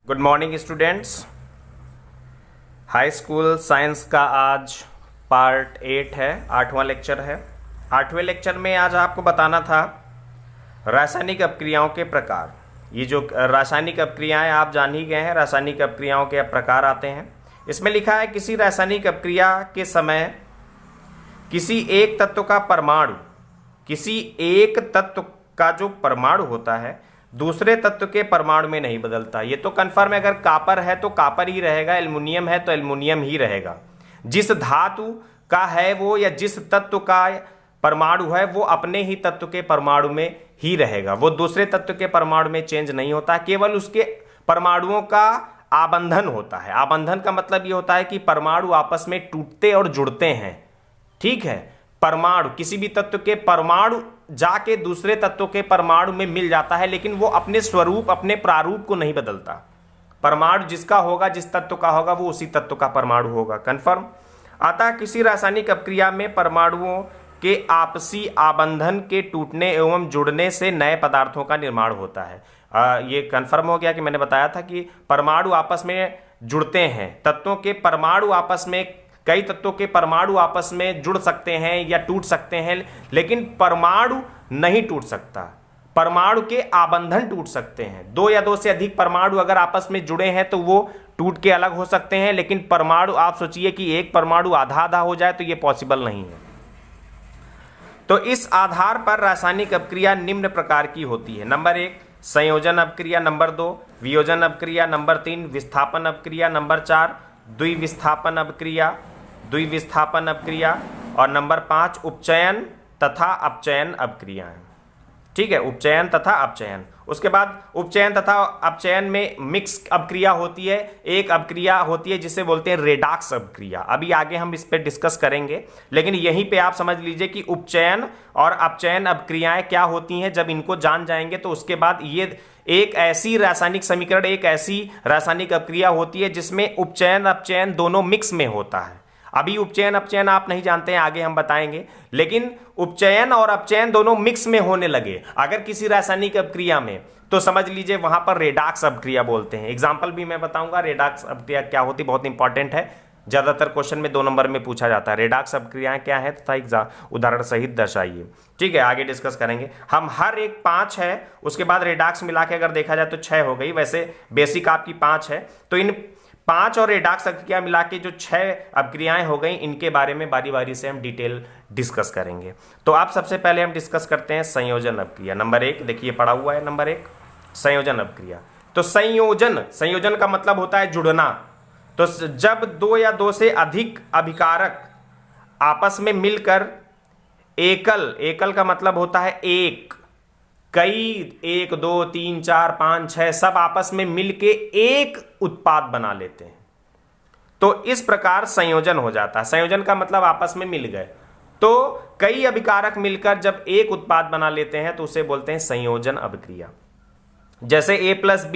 Good morning students. High school science का आज part 8 है, 8वां लेक्चर है। 8वें लेक्चर में आज आपको बताना था रासायनिक अपक्रियाओं के प्रकार। ये जो रासायनिक अपक्रियाएं आप जान ही गए हैं, रासायनिक अपक्रियाओं के प्रकार आते हैं। इसमें लिखा है किसी रासायनिक अपक्रिया के समय किसी एक तत्व का परमाणु, किसी एक तत्व का जो परमाणु होता है दूसरे तत्व के परमाणु में नहीं बदलता। ये तो कन्फर्म है, अगर कॉपर है तो कॉपर ही रहेगा, एल्युमिनियम है तो एल्युमिनियम ही रहेगा। जिस धातु का है वो या जिस तत्व का परमाणु है वो अपने ही तत्व के परमाणु में ही रहेगा, वो दूसरे तत्व के परमाणु में चेंज नहीं होता। केवल उसके परमाणुओं का आबंधन होता है। आबंधन का मतलब ये होता है कि परमाणु आपस में टूटते और जुड़ते हैं। ठीक है, परमाणु किसी भी तत्व के परमाणु जाके दूसरे तत्व के परमाणु में मिल जाता है, लेकिन वो अपने स्वरूप, अपने प्रारूप को नहीं बदलता। परमाणु जिसका होगा, जिस तत्व का होगा, वो उसी तत्व का परमाणु होगा। कन्फर्म। अतः किसी रासायनिक अपक्रिया में परमाणुओं के आपसी आबंधन के टूटने एवं जुड़ने से नए पदार्थों का निर्माण होता है। ये कन्फर्म हो गया कि मैंने बताया था कि परमाणु आपस में जुड़ते हैं। तत्वों के परमाणु आपस में, कई तत्वों के परमाणु आपस में जुड़ सकते हैं या टूट सकते हैं, लेकिन परमाणु नहीं टूट सकता। परमाणु के आबंधन टूट सकते हैं। दो या दो से अधिक परमाणु अगर आपस में जुड़े हैं तो वो टूट के अलग हो सकते हैं, लेकिन परमाणु, आप सोचिए कि एक परमाणु आधा आधा हो जाए तो ये पॉसिबल नहीं है। तो इस आधार पर रासायनिक अपक्रिया निम्न प्रकार की होती है। नंबर 1 संयोजन अपक्रिया, नंबर 2 वियोजन अपक्रिया, नंबर 3 विस्थापन अपक्रिया, नंबर 4 द्विविस्थापन अपक्रिया, द्विविस्थापन अपक्रिया, और नंबर 5 उपचयन तथा अपचयन अपक्रियाएं। ठीक है, उपचयन तथा अपचयन। उसके बाद उपचयन तथा अपचयन में मिक्स अपक्रिया होती है। एक अपक्रिया होती है जिसे बोलते हैं रेडॉक्स अपक्रिया। अभी आगे हम इस पे डिस्कस करेंगे, लेकिन यहीं पे आप समझ लीजिए कि उपचयन और अपचयन अपक्रियाएं क्या होती हैं। जब इनको जान जाएंगे तो उसके बाद ये एक ऐसी रासायनिक समीकरण, एक ऐसी रासायनिक अपक्रिया होती है जिसमें उपचयन अपचयन दोनों मिक्स में होता है। अभी उपचयन अपचयन आप नहीं जानते हैं, आगे हम बताएंगे, लेकिन उपचयन और अपचयन दोनों मिक्स में होने लगे अगर किसी रासायनिक अपक्रिया में, तो समझ लीजिए वहां पर रेडॉक्स अपक्रिया बोलते हैं। एग्जाम्पल भी मैं बताऊंगा रेडॉक्स अपक्रिया क्या होती, बहुत इंपॉर्टेंट है। ज्यादातर क्वेश्चन में 2 नंबर में पूछा जाता है रेडॉक्स अपक्रियाएं क्या है तथा उदाहरण सहित दर्शाइए। ठीक है, आगे डिस्कस करेंगे हम। हर एक 5 है, उसके बाद रेडॉक्स मिला के अगर देखा जाए तो 6 हो गई। वैसे बेसिक आपकी 5 है, तो इन 5 और रेडॉक्स अपक्रिया मिला के जो 6 अपक्रियाएं हो गई, इनके बारे में बारी बारी से हम डिटेल डिस्कस करेंगे। तो आप सबसे पहले हम डिस्कस करते हैं संयोजन अपक्रिया। नंबर 1 देखिए पढ़ा हुआ है, नंबर 1 संयोजन अपक्रिया। तो संयोजन, संयोजन का मतलब होता है जुड़ना। तो जब 2 या 2 से अधिक अभिकारक आपस में मिलकर एकल, एकल का मतलब होता है एक, कई, 1 2 3 4 5 6 सब आपस में मिलके एक उत्पाद बना लेते हैं, तो इस प्रकार संयोजन हो जाता है। संयोजन का मतलब आपस में मिल गए। तो कई अभिकारक मिलकर जब एक उत्पाद बना लेते हैं तो उसे बोलते हैं संयोजन अपक्रिया। जैसे A+B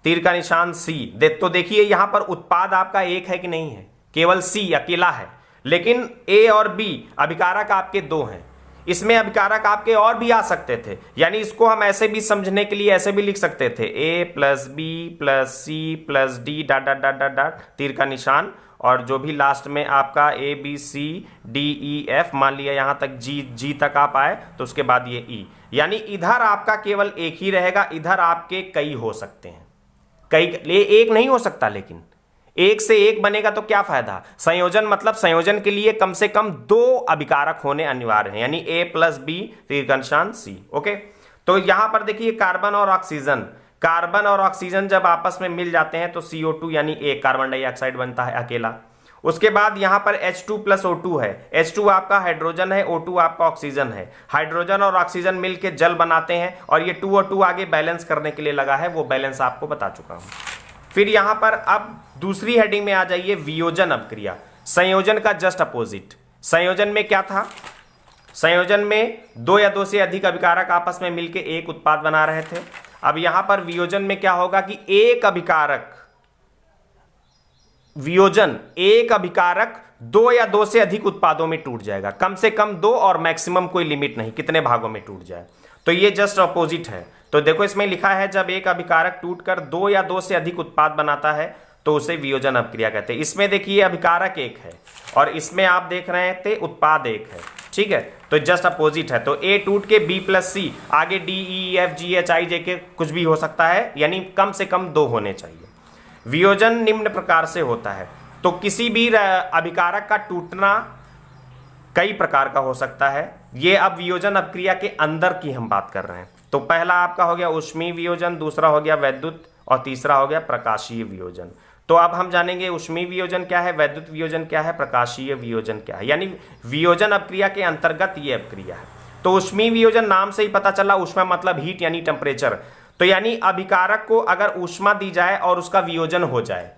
तीर का निशान C तो देखिए यहां पर उत्पाद आपका एक है कि नहीं है, केवल C अकेला है, लेकिन A और B अभिकारक आपके 2 हैं। इसमें अभिकारक आपके और भी आ सकते थे, यानी इसको हम ऐसे भी समझने के लिए ऐसे भी लिख सकते थे A+B+C+D dot dot dot dot dot तीर का निशान, और जो भी लास्ट में आपका ABCDEF मान लिया, यहां तक G तक आप आए तो उसके बाद ये E, यानी इधर आपका केवल एक ही रहेगा, इधर आपके कई हो सकते हैं। कई एक नहीं हो सकता, लेकिन एक से एक बनेगा तो क्या फायदा। संयोजन मतलब संयोजन के लिए कम से कम 2 अभिकारक होने अनिवार्य हैं, यानी A+B तीर का निशान C। ओके, तो यहां पर देखिए कार्बन और ऑक्सीजन, कार्बन और ऑक्सीजन जब आपस में मिल जाते हैं तो CO2 यानी एक कार्बन डाइऑक्साइड बनता है अकेला। उसके बाद यहां पर H2+O2 है। H2 आपका हाइड्रोजन है, O2 आपका ऑक्सीजन है। हाइड्रोजन और ऑक्सीजन मिलकर जल बनाते हैं, और ये 2 और 2 आगे बैलेंस करने के लिए लगा है, वो बैलेंस आपको बता चुका हूं। फिर यहां पर अब दूसरी हेडिंग में आ जाइए, वियोजन अपक्रिया। संयोजन का जस्ट अपोजिट। संयोजन में क्या था, संयोजन में 2 या 2 से अधिक अभिकारक आपस में मिलकर एक उत्पाद बना रहे थे। अब यहां पर वियोजन में क्या होगा कि एक अभिकारक, वियोजन एक अभिकारक 2 या 2 से अधिक उत्पादों में टूट जाएगा, कम से कम 2 और मैक्सिमम कोई लिमिट नहीं, कितने भागों में टूट जाए। तो ये जस्ट अपोजिट है। तो देखो इसमें लिखा है जब एक अभिकारक टूटकर दो या दो से अधिक उत्पाद बनाता है तो उसे वियोजन अपक्रिया कहते हैं। इसमें देखिए अभिकारक एक है और इसमें आप देख रहे थे उत्पाद एक है, ठीक है, तो जस्ट अपोजिट है। तो ए टूट के बी प्लस सी, आगे D E F G H I J K कुछ भी हो सकता है, यानी कम से कम दो होने चाहिए। वियोजन निम्न प्रकार से होता है। तो किसी भी अभिकारक का टूटना कई प्रकार का हो सकता है। ये अब वियोजन अपक्रिया के अंदर की हम बात कर रहे हैं। तो पहला आपका हो गया ऊष्मीय वियोजन, दूसरा हो गया वैद्युत और तीसरा हो गया प्रकाशीय वियोजन। तो अब हम जानेंगे ऊष्मीय वियोजन क्या है, वैद्युत वियोजन क्या है, प्रकाशीय वियोजन क्या है, यानी वियोजन अपक्रिया के अंतर्गत ये अपक्रिया है। तो ऊष्मीय वियोजन नाम से ही पता चला, ऊष्मा मतलब हीट यानी टेम्परेचर। तो यानी अभिकारक को अगर ऊष्मा दी जाए और उसका वियोजन हो जाए,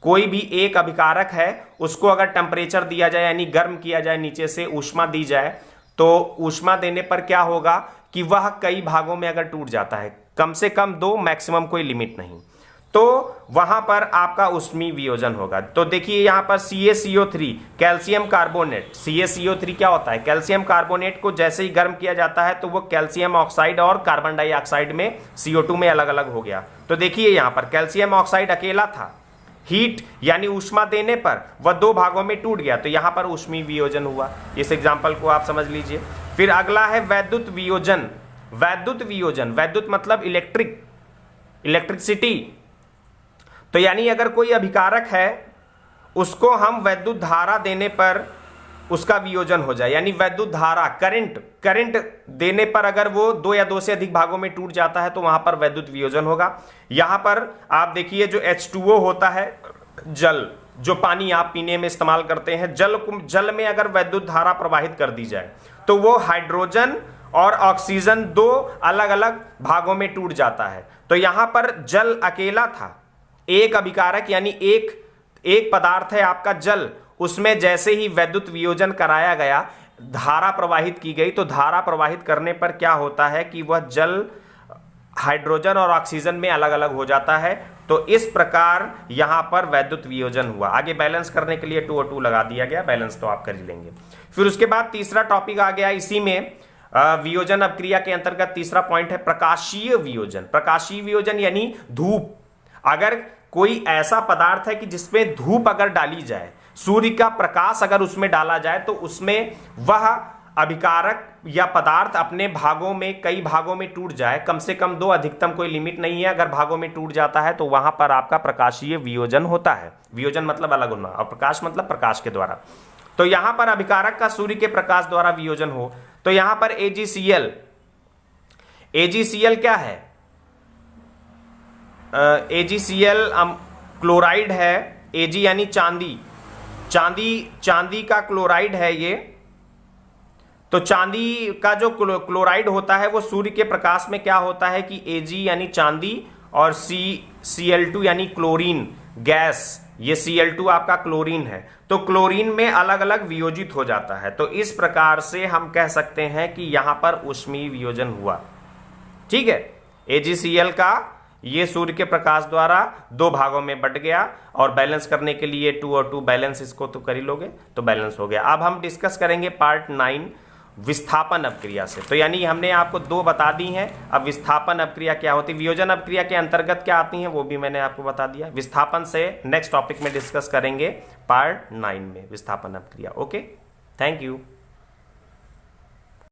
कोई भी एक अभिकारक है उसको अगर टेम्परेचर दिया जाए यानी गर्म किया जाए, नीचे से ऊष्मा दी जाए, तो ऊष्मा देने पर क्या होगा कि वह कई भागों में अगर टूट जाता है, कम से कम दो, मैक्सिमम कोई लिमिट नहीं, तो वहां पर आपका ऊष्मीय वियोजन होगा। तो देखिए यहां पर CaCO3 कैल्शियम कार्बोनेट, CaCO3 क्या होता है, कैल्शियम कार्बोनेट को जैसे ही गर्म किया जाता है तो वो कैल्शियम ऑक्साइड और कार्बन डाइऑक्साइड में CO2 में अलग अलग हो गया। तो देखिए यहां पर कैल्शियम ऑक्साइड अकेला था, हीट यानी ऊष्मा देने पर वह दो भागों में टूट गया, तो यहां पर ऊष्मीय वियोजन हुआ। इस एग्जाम्पल को आप समझ लीजिए। फिर अगला है वैद्युत वियोजन। वैद्युत वियोजन, वैद्युत मतलब इलेक्ट्रिसिटी। तो यानी अगर कोई अभिकारक है उसको हम वैद्युत धारा देने पर उसका वियोजन हो जाए, यानी वैद्युत धारा करंट देने पर अगर वो दो या दो से अधिक भागों में टूट जाता है तो वहां पर वैद्युत वियोजन होगा। यहां पर आप देखिए जो H2O होता है, जल, जो पानी आप पीने में इस्तेमाल करते हैं, जल में अगर वैद्युत धारा प्रवाहित कर दी जाए तो वो हाइड्रोजन और ऑक्सीजन दो अलग अलग भागों में टूट जाता है। तो यहां पर जल अकेला था, एक अभिकारक यानी एक पदार्थ है आपका जल, उसमें जैसे ही वैद्युत वियोजन कराया गया, धारा प्रवाहित की गई, तो धारा प्रवाहित करने पर क्या होता है कि वह जल हाइड्रोजन और ऑक्सीजन में अलग अलग हो जाता है। तो इस प्रकार यहां पर वैद्युत वियोजन हुआ। आगे बैलेंस करने के लिए 2 और 2 लगा दिया गया, बैलेंस तो आप कर ही लेंगे। फिर उसके बाद तीसरा टॉपिक आ गया इसी में, वियोजन अपक्रिया के अंतर्गत तीसरा पॉइंट है प्रकाशीय वियोजन। प्रकाशीय वियोजन यानी धूप। अगर कोई ऐसा पदार्थ है कि जिसमें धूप अगर डाली जाए, सूर्य का प्रकाश अगर उसमें डाला जाए, तो उसमें वह अभिकारक या पदार्थ अपने भागों में, कई भागों में टूट जाए, कम से कम दो, अधिकतम कोई लिमिट नहीं है, अगर भागों में टूट जाता है तो वहां पर आपका प्रकाशीय वियोजन होता है। वियोजन मतलब अलग होना और प्रकाश मतलब प्रकाश के द्वारा। तो यहां पर अभिकारक का सूर्य के प्रकाश द्वारा वियोजन हो, तो यहां पर AgCl क्या है, AgCl क्लोराइड है। Ag यानी चांदी का क्लोराइड है ये। तो चांदी का जो क्लोराइड होता है वो सूर्य के प्रकाश में क्या होता है कि Ag यानी चांदी और Cl2 यानी क्लोरीन गैस, ये Cl2 आपका क्लोरीन है, तो क्लोरीन में अलग अलग वियोजित हो जाता है। तो इस प्रकार से हम कह सकते हैं कि यहां पर ऊष्मीय वियोजन हुआ। ठीक है, AgCl का ये सूर्य के प्रकाश द्वारा दो भागों में बट गया, और बैलेंस करने के लिए 2 और 2 बैलेंस इसको तो कर ही लोगे, तो बैलेंस हो गया। अब हम डिस्कस करेंगे पार्ट 9 विस्थापन अपक्रिया से। तो यानी हमने आपको 2 बता दी हैं, अब विस्थापन अपक्रिया क्या होती है, वियोजन अपक्रिया के अंतर्गत क्या आती हैं वो भी मैंने आपको बता दिया। विस्थापन से नेक्स्ट टॉपिक में डिस्कस करेंगे पार्ट 9 में विस्थापन अपक्रिया। Okay, thank you.